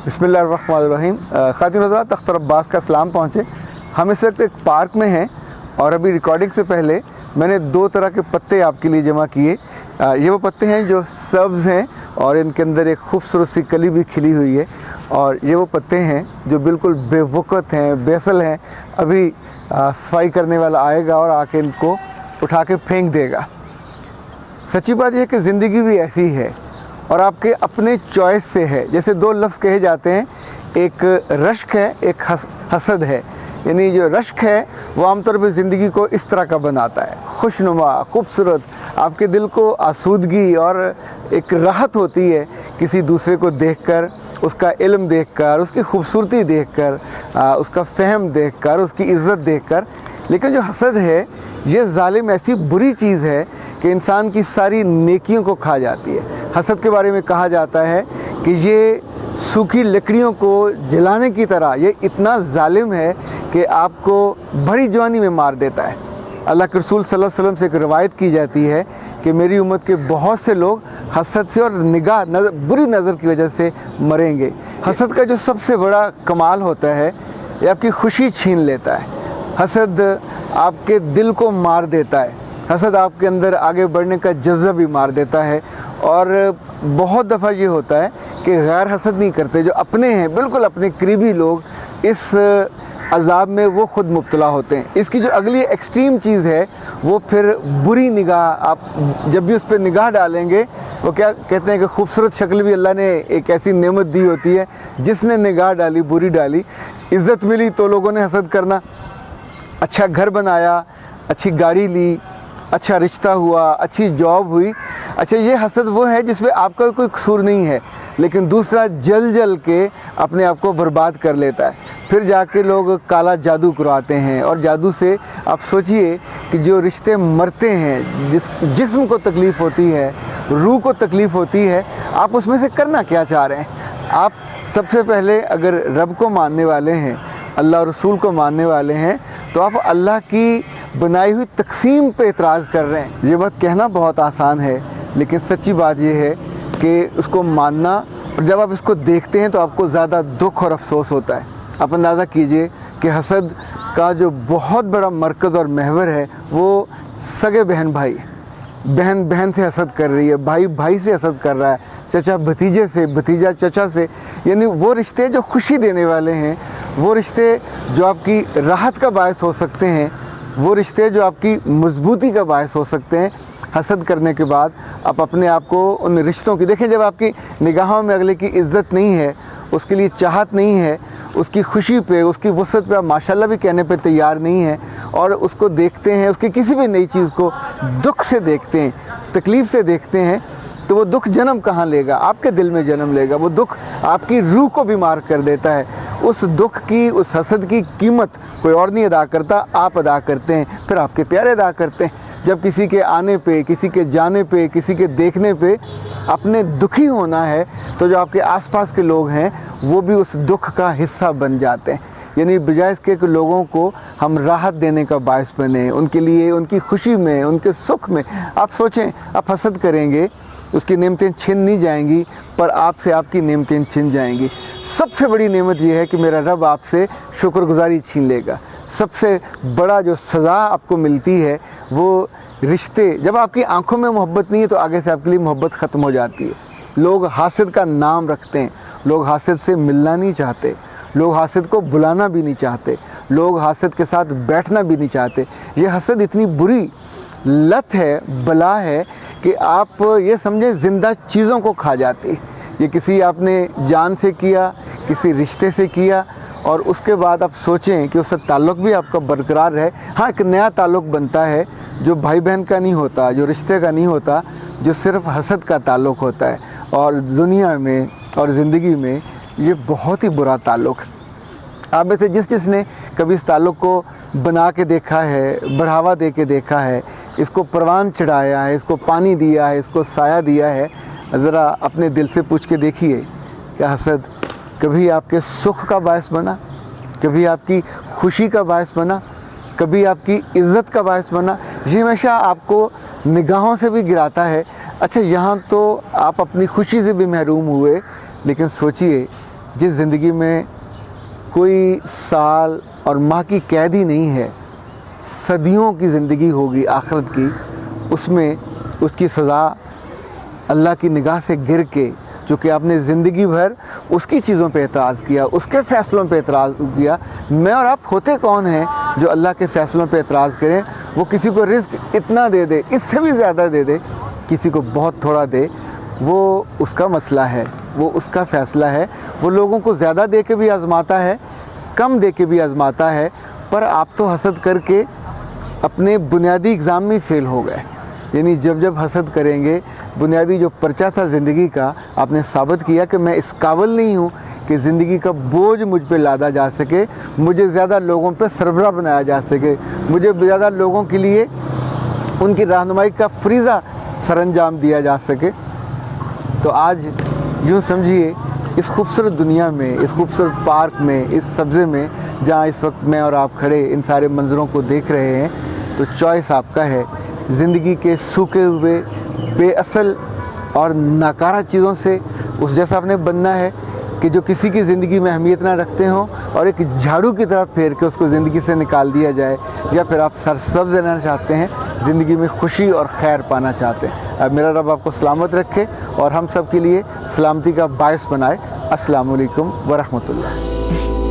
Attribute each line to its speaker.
Speaker 1: बिस्मिल्लाहिर्रहमानिर्रहीम। ख़ातिन हज़रात, अख्तर अब्बास का सलाम पहुँचे। हम इस वक्त एक पार्क में हैं और अभी रिकॉर्डिंग से पहले मैंने दो तरह के पत्ते आपके लिए जमा किए। ये वो पत्ते हैं जो सब्ज़ हैं और इनके अंदर एक खूबसूरत सी कली भी खिली हुई है, और ये वो पत्ते हैं जो बिल्कुल बेवक़्त हैं, बेअसल हैं। अभी सफाई करने वाला आएगा और आके इनको उठा के फेंक देगा। सच्ची बात यह है कि ज़िंदगी भी ऐसी है और आपके अपने चॉइस से है। जैसे दो लफ्ज़ कहे जाते हैं, एक रश्क है, एक हसद है। यानी जो रश्क है वो आमतौर पर ज़िंदगी को इस तरह का बनाता है, खुशनुमा, खूबसूरत, आपके दिल को आसूदगी और एक राहत होती है किसी दूसरे को देखकर, उसका इल्म देखकर, उसकी खूबसूरती देखकर, उसका फ़हम देखकर, उसकी इज़्ज़त देखकर। लेकिन जो हसद है ये ज़ालिम ऐसी बुरी चीज़ है कि इंसान की सारी नेकियों को खा जाती है। हसद के बारे में कहा जाता है कि ये सूखी लकड़ियों को जलाने की तरह, ये इतना ज़ालिम है कि आपको भरी जवानी में मार देता है। अल्लाह के रसूल सल्लल्लाहु अलैहि वसल्लम से एक रिवायत की जाती है कि मेरी उम्मत के बहुत से लोग हसद से और बुरी नज़र की वजह से मरेंगे। हसद का जो सबसे बड़ा कमाल होता है, ये आपकी खुशी छीन लेता है। हसद आपके दिल को मार देता है। हसद आपके अंदर आगे बढ़ने का जज्बा भी मार देता है। और बहुत दफ़ा ये होता है कि गैर हसद नहीं करते, जो अपने हैं, बिल्कुल अपने करीबी लोग, इस अज़ाब में वो ख़ुद मुब्तला होते हैं। इसकी जो अगली एक्सट्रीम चीज़ है वो फिर बुरी निगाह। आप जब भी उस पर निगाह डालेंगे, वो क्या कहते हैं कि खूबसूरत शक्ल भी अल्लाह ने एक ऐसी नेमत दी होती है, जिसने निगाह डाली, बुरी डाली। इज़्ज़त मिली तो लोगों ने हसद करना, अच्छा घर बनाया, अच्छी गाड़ी ली, अच्छा रिश्ता हुआ, अच्छी जॉब हुई। अच्छा, ये हसद वो है जिसमें आपका कोई कसूर नहीं है, लेकिन दूसरा जल जल के अपने आप को बर्बाद कर लेता है। फिर जाके लोग काला जादू करवाते हैं, और जादू से आप सोचिए कि जो रिश्ते मरते हैं, जिस्म को तकलीफ़ होती है, रूह को तकलीफ़ होती है, आप उसमें से करना क्या चाह रहे हैं। आप सबसे पहले अगर रब को मानने वाले हैं, अल्लाह और रसूल को मानने वाले हैं, तो आप अल्लाह की बनाई हुई तकसीम पे एतराज़ कर रहे हैं। ये बात कहना बहुत आसान है, लेकिन सच्ची बात यह है कि उसको मानना, और जब आप इसको देखते हैं तो आपको ज़्यादा दुख और अफसोस होता है। आप अंदाज़ा कीजिए कि हसद का जो बहुत बड़ा मरकज़ और महवर है वो सगे बहन भाई है। बहन बहन से हसद कर रही है, भाई भाई से हसद कर रहा है, चचा भतीजे से, भतीजा चचा से। यानी वो रिश्ते जो खुशी देने वाले हैं, वो रिश्ते जो आपकी राहत का बायस हो सकते हैं, वो रिश्ते जो आपकी मजबूती का बायस हो सकते हैं, हसद करने के बाद आप अपने आप को उन रिश्तों की देखें। जब आपकी निगाहों में अगले की इज़्ज़त नहीं है, उसके लिए चाहत नहीं है, उसकी खुशी पे, उसकी वुसअत पे आप माशाल्लाह भी कहने पे तैयार नहीं हैं, और उसको देखते हैं, उसकी किसी भी नई चीज़ को दुख से देखते हैं, तकलीफ़ से देखते हैं, तो वो दुख जन्म कहाँ लेगा, आपके दिल में जन्म लेगा। वो दुख आपकी रूह को बीमार कर देता है। उस दुख की, उस हसद की कीमत कोई और नहीं अदा करता, आप अदा करते हैं, फिर आपके प्यारे अदा करते हैं। जब किसी के आने पे, किसी के जाने पे, किसी के देखने पे अपने दुखी होना है, तो जो आपके आसपास के लोग हैं वो भी उस दुख का हिस्सा बन जाते हैं। यानी बजाय इसके कि लोगों को हम राहत देने का बायस बने, उनके लिए, उनकी खुशी में, उनके सुख में, आप सोचें, आप हसद करेंगे, उसकी नेमतें छिन नहीं जाएंगी, पर आपसे आपकी नेमतें छिन जाएंगी। सबसे बड़ी नेमत यह है कि मेरा रब आपसे शुक्रगुजारी छीन लेगा। सबसे बड़ा जो सज़ा आपको मिलती है वो रिश्ते, जब आपकी आंखों में मोहब्बत नहीं है तो आगे से आपके लिए मोहब्बत ख़त्म हो जाती है। लोग हासिद का नाम रखते हैं, लोग हासिद से मिलना नहीं चाहते, लोग हासिद को बुलाना भी नहीं चाहते, लोग हासिद के साथ बैठना भी नहीं चाहते। ये हसद इतनी बुरी लत है, बला है कि आप ये समझें ज़िंदा चीज़ों को खा जाती है। ये किसी आपने जान से किया, किसी रिश्ते से किया, और उसके बाद आप सोचें कि उससे ताल्लुक़ भी आपका बरकरार रहे। हाँ, एक नया ताल्लुक़ बनता है जो भाई बहन का नहीं होता, जो रिश्ते का नहीं होता, जो सिर्फ़ हसद का ताल्लुक़ होता है। और दुनिया में और ज़िंदगी में ये बहुत ही बुरा ताल्लुक़ है। आप में से जिसने कभी इस ताल्लुक़ को बना के देखा है, बढ़ावा दे के देखा है, इसको परवान चढ़ाया है, इसको पानी दिया है, इसको साया दिया है, ज़रा अपने दिल से पूछ के देखिए कि हसद कभी आपके सुख का बायस बना, कभी आपकी खुशी का बायस बना, कभी आपकी इज़्ज़त का बायस बना? ये हमेशा आपको निगाहों से भी गिराता है। अच्छा, यहाँ तो आप अपनी खुशी से भी महरूम हुए, लेकिन सोचिए जिस ज़िंदगी में कोई साल और माह की कैद ही नहीं है, सदियों की ज़िंदगी होगी आखिरत की, उसमें उसकी सज़ा अल्लाह की निगाह से गिर के, जो कि आपने ज़िंदगी भर उसकी चीज़ों पे एतराज़ किया, उसके फ़ैसलों पे एतराज़ किया। मैं और आप होते कौन हैं जो अल्लाह के फ़ैसलों पे एतराज़ करें? वो किसी को रिस्क इतना दे दे, इससे भी ज़्यादा दे दे, किसी को बहुत थोड़ा दे, वो उसका मसला है, वो उसका फ़ैसला है। वो लोगों को ज़्यादा दे के भी आज़माता है, कम दे के भी आज़माता है। पर आप तो हसद करके अपने बुनियादी एग्ज़ाम में फ़ेल हो गए। यानी जब जब हसद करेंगे, बुनियादी जो पर्चा था ज़िंदगी का, आपने साबित किया कि मैं इस काबिल नहीं हूँ कि ज़िंदगी का बोझ मुझ पे लादा जा सके, मुझे ज़्यादा लोगों पे सरबराह बनाया जा सके, मुझे ज़्यादा लोगों के लिए उनकी रहनुमाई का फ़रीज़ा सरअंजाम दिया जा सके। तो आज यूँ समझिए, इस खूबसूरत दुनिया में, इस खूबसूरत पार्क में, इस सब्ज़े में, जहाँ इस वक्त मैं और आप खड़े इन सारे मंज़रों को देख रहे हैं, तो चॉइस आपका है। ज़िंदगी के सूखे हुए, बेअसल और नाकारा चीज़ों से उस जैसा आपने बनना है कि जो किसी की ज़िंदगी में अहमियत ना रखते हों, और एक झाड़ू की तरफ फेर के उसको ज़िंदगी से निकाल दिया जाए। या फिर आप सरसब्ज़ रहना चाहते हैं, ज़िंदगी में खुशी और खैर पाना चाहते हैं। अब मेरा रब आपको सलामत रखे और हम सब के लिए सलामती का बायस बनाए। अस्सलामु अलैकुम व रहमतुल्लाह।